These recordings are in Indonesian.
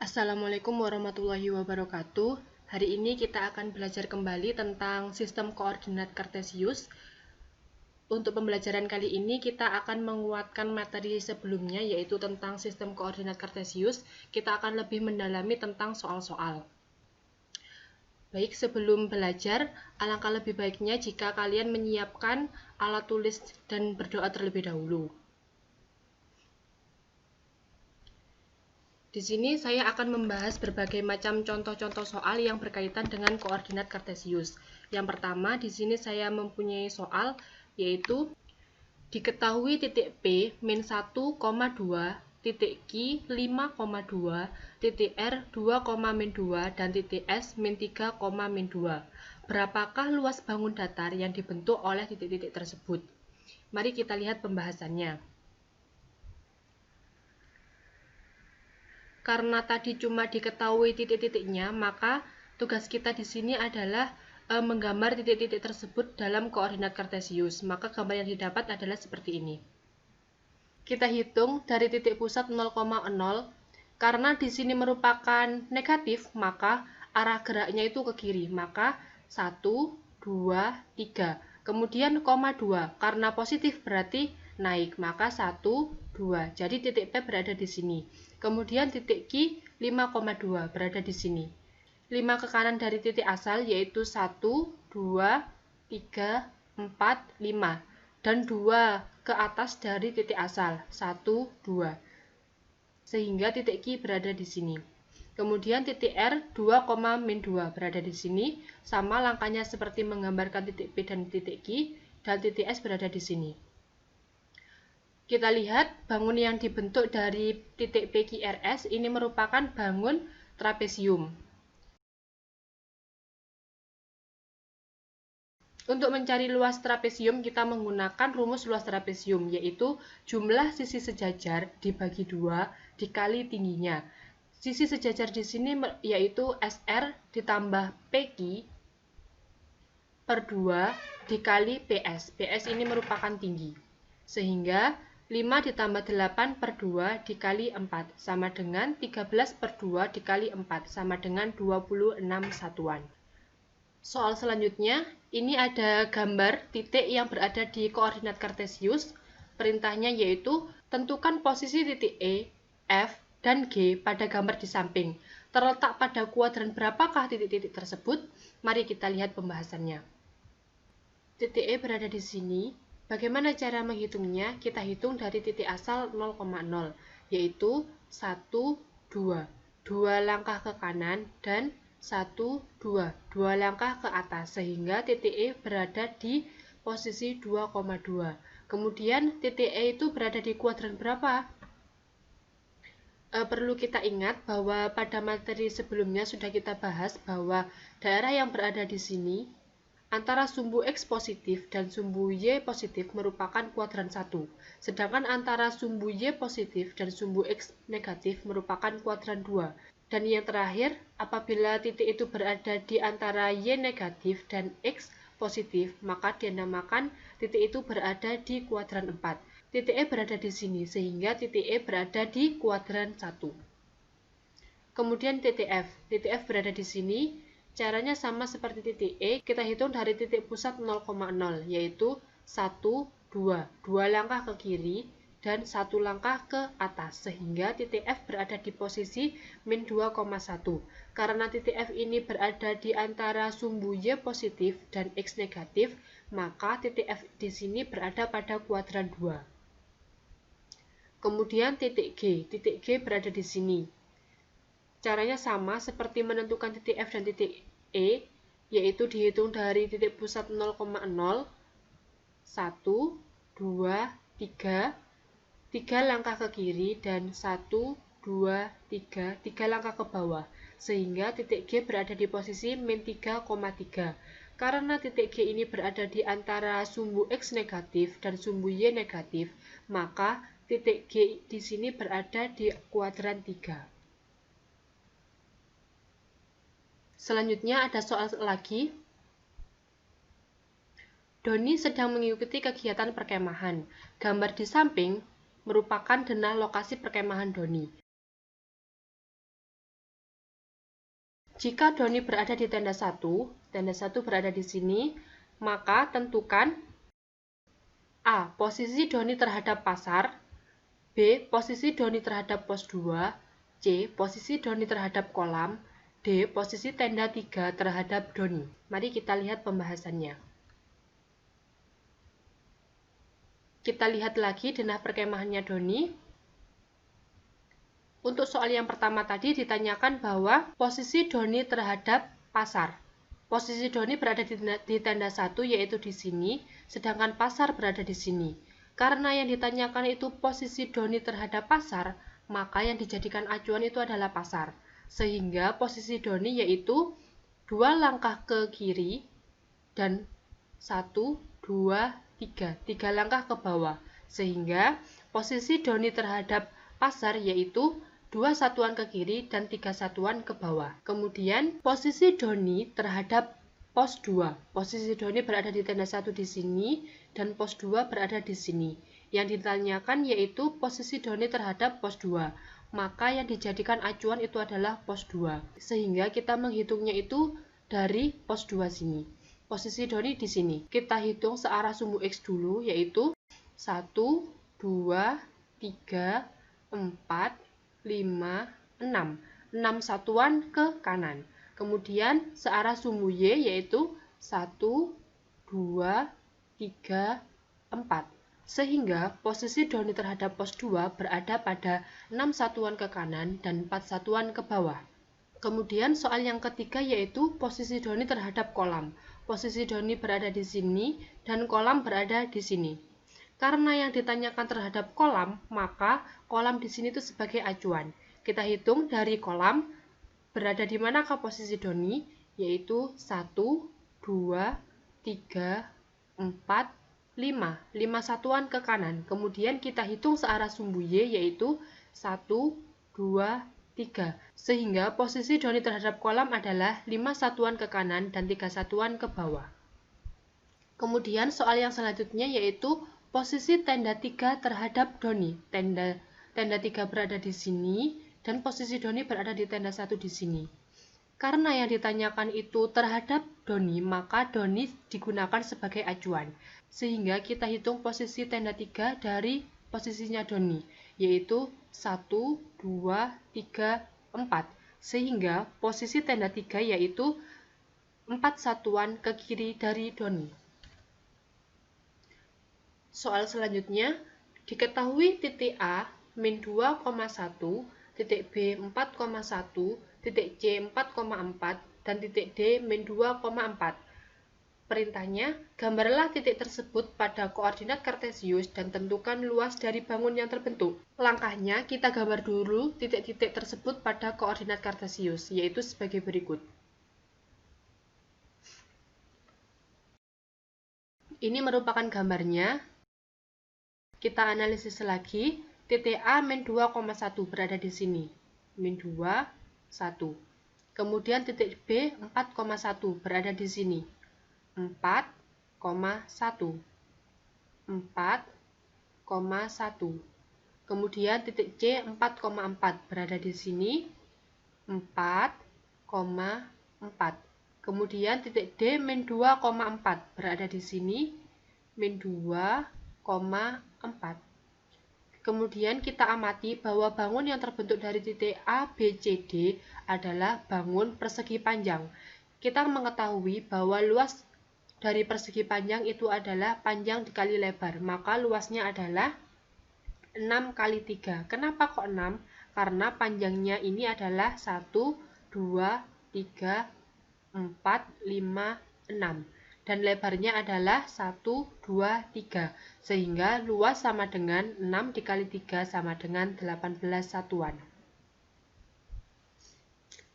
Assalamualaikum warahmatullahi wabarakatuh. Hari ini kita akan belajar kembali tentang sistem koordinat kartesius. Untuk pembelajaran kali ini kita akan menguatkan materi sebelumnya, yaitu tentang sistem koordinat kartesius. Kita akan lebih mendalami tentang soal-soal. Baik, sebelum belajar, alangkah lebih baiknya jika kalian menyiapkan alat tulis dan berdoa terlebih dahulu. Di sini saya akan membahas berbagai macam contoh-contoh soal yang berkaitan dengan koordinat kartesius. Yang pertama, di sini saya mempunyai soal, yaitu diketahui titik P min 1,2, titik Q 5,2, titik R 2,-2, dan titik S min 3,-2. Berapakah luas bangun datar yang dibentuk oleh titik-titik tersebut? Mari kita lihat pembahasannya. Karena tadi cuma diketahui titik-titiknya, maka tugas kita di sini adalah menggambar titik-titik tersebut dalam koordinat kartesius. Maka gambar yang didapat adalah seperti ini. Kita hitung dari titik pusat 0,0. Karena di sini merupakan negatif, maka arah geraknya itu ke kiri. Maka 1, 2, 3. Kemudian koma 2. Karena positif berarti naik, maka 1, 2. Jadi titik P berada di sini. Kemudian titik Q 5,2 berada di sini. 5 ke kanan dari titik asal yaitu 1, 2, 3, 4, 5. Dan 2 ke atas dari titik asal, 1, 2. Sehingga titik Q berada di sini. Kemudian titik R 2,-2 berada di sini. Sama langkahnya seperti menggambarkan titik P dan titik Q, dan titik S berada di sini. Kita lihat bangun yang dibentuk dari titik PQRS ini merupakan bangun trapesium. Untuk mencari luas trapesium, kita menggunakan rumus luas trapesium, yaitu jumlah sisi sejajar dibagi 2 dikali tingginya. Sisi sejajar di sini yaitu SR ditambah PQ per 2 dikali PS. PS ini merupakan tinggi. Sehingga 5 ditambah 8 per 2 dikali 4 sama dengan 13 per 2 dikali 4 sama dengan 26 satuan. Soal selanjutnya, ini ada gambar titik yang berada di koordinat kartesius. Perintahnya yaitu tentukan posisi titik E, F, dan G pada gambar di samping. Terletak pada kuadran berapakah titik-titik tersebut? Mari kita lihat pembahasannya. Titik E berada di sini. Bagaimana cara menghitungnya? Kita hitung dari titik asal 0,0, yaitu 1, 2. 2 langkah ke kanan dan 1, 2. 2 langkah ke atas, sehingga titik E berada di posisi 2,2. Kemudian titik E itu berada di kuadran berapa? Perlu kita ingat bahwa pada materi sebelumnya sudah kita bahas bahwa daerah yang berada di sini antara sumbu X positif dan sumbu Y positif merupakan kuadran 1, sedangkan antara sumbu Y positif dan sumbu X negatif merupakan kuadran 2. Dan yang terakhir, apabila titik itu berada di antara Y negatif dan X positif, maka dinamakan titik itu berada di kuadran 4. Titik E berada di sini, sehingga titik E berada di kuadran 1. Kemudian titik F. Titik F berada di sini. Caranya sama seperti titik E, kita hitung dari titik pusat 0,0, yaitu 1, 2. 2 langkah ke kiri dan 1 langkah ke atas, sehingga titik F berada di posisi min 2,1. Karena titik F ini berada di antara sumbu Y positif dan X negatif, maka titik F di sini berada pada kuadran 2. Kemudian titik G. Titik G berada di sini. Caranya sama seperti menentukan titik F dan titik E, yaitu dihitung dari titik pusat 0,0, 1, 2, 3, 3 langkah ke kiri dan 1, 2, 3, 3 langkah ke bawah, sehingga titik G berada di posisi min 3,3. Karena titik G ini berada di antara sumbu X negatif dan sumbu Y negatif, maka titik G di sini berada di kuadran 3. Selanjutnya ada soal lagi. Doni sedang mengikuti kegiatan perkemahan. Gambar di samping merupakan denah lokasi perkemahan Doni. Jika doni berada di tenda 1 berada di sini, maka tentukan A. Posisi doni terhadap pasar, B. Posisi doni terhadap pos 2, C. Posisi doni terhadap kolam, D. Posisi tenda 3 terhadap doni. Mari kita lihat pembahasannya. Kita lihat lagi denah perkemahannya doni. Untuk soal yang pertama tadi ditanyakan bahwa posisi doni terhadap pasar. Posisi doni berada di tenda 1 yaitu di sini, sedangkan pasar berada di sini. Karena yang ditanyakan itu posisi doni terhadap pasar, maka yang dijadikan acuan itu adalah pasar. Sehingga posisi doni yaitu 2 langkah ke kiri dan 1, 2, 3 langkah ke bawah. Sehingga posisi doni terhadap pasar yaitu 2 satuan ke kiri dan 3 satuan ke bawah. Kemudian posisi doni terhadap pos 2. Posisi doni berada di tenda 1 di sini dan pos 2 berada di sini. Yang ditanyakan yaitu posisi doni terhadap pos 2. Maka yang dijadikan acuan itu adalah pos 2. Sehingga kita menghitungnya itu dari pos 2 sini. Posisi doni di sini. Kita hitung searah sumbu X dulu yaitu 1, 2, 3, 4, 5, 6. 6 satuan ke kanan. Kemudian searah sumbu Y yaitu 1, 2, 3, 4. Sehingga posisi doni terhadap pos 2 berada pada 6 satuan ke kanan dan 4 satuan ke bawah. Kemudian soal yang ketiga yaitu posisi doni terhadap kolam. Posisi doni berada di sini dan kolam berada di sini. Karena yang ditanyakan terhadap kolam, maka kolam di sini itu sebagai acuan. Kita hitung dari kolam berada di manakah posisi doni, yaitu 1, 2, 3, 4, 5. 5 satuan ke kanan. Kemudian kita hitung searah sumbu Y yaitu 1, 2, 3. Sehingga posisi doni terhadap kolam adalah 5 satuan ke kanan dan 3 satuan ke bawah. Kemudian soal yang selanjutnya yaitu posisi tenda 3 terhadap doni. Tenda 3 berada di sini dan posisi doni berada di tenda 1 di sini. Karena yang ditanyakan itu terhadap doni, maka doni digunakan sebagai acuan. Sehingga kita hitung posisi tenda 3 dari posisinya doni, yaitu 1, 2, 3, 4. Sehingga posisi tenda 3 yaitu 4 satuan ke kiri dari doni. Soal selanjutnya, diketahui titik A min 2,1, titik B 4,1, titik C 4,4, dan titik D min 2,4. Perintahnya, gambarlah titik tersebut pada koordinat kartesius dan tentukan luas dari bangun yang terbentuk. Langkahnya, kita gambar dulu titik-titik tersebut pada koordinat kartesius, yaitu sebagai berikut. Ini merupakan gambarnya. Kita analisis lagi, titik A min 2,1 berada di sini. Min 2, 1. Kemudian titik B 4,1 berada di sini. 4,1. 4,1. Kemudian titik C 4,4 berada di sini. 4,4. Kemudian titik D min 2,4 berada di sini. Min 2,4. Kemudian kita amati bahwa bangun yang terbentuk dari titik A, B, C, D adalah bangun persegi panjang. Kita mengetahui bahwa luas dari persegi panjang itu adalah panjang dikali lebar, maka luasnya adalah 6 kali 3. Kenapa kok 6? Karena panjangnya ini adalah 1, 2, 3, 4, 5, 6. Dan lebarnya adalah 1, 2, 3. Sehingga luas sama dengan 6 dikali 3 sama dengan 18 satuan.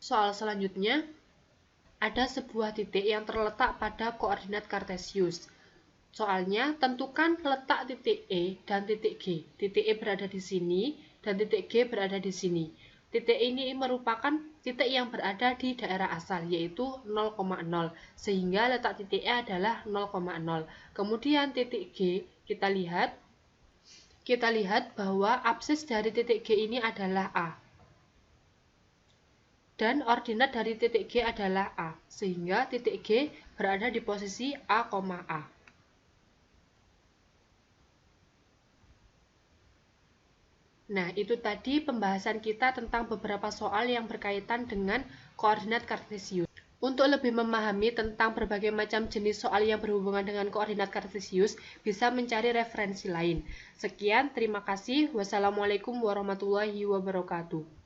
Soal selanjutnya, ada sebuah titik yang terletak pada koordinat kartesius. Soalnya, tentukan letak titik E dan titik G. Titik E berada di sini dan titik G berada di sini. Titik ini merupakan titik yang berada di daerah asal, yaitu 0,0, sehingga letak titik E adalah 0,0. Kemudian titik G, kita lihat bahwa absis dari titik G ini adalah A. Dan ordinat dari titik G adalah A, sehingga titik G berada di posisi A, A. Nah, itu tadi pembahasan kita tentang beberapa soal yang berkaitan dengan koordinat kartesius. Untuk lebih memahami tentang berbagai macam jenis soal yang berhubungan dengan koordinat kartesius, bisa mencari referensi lain. Sekian, terima kasih. Wassalamualaikum warahmatullahi wabarakatuh.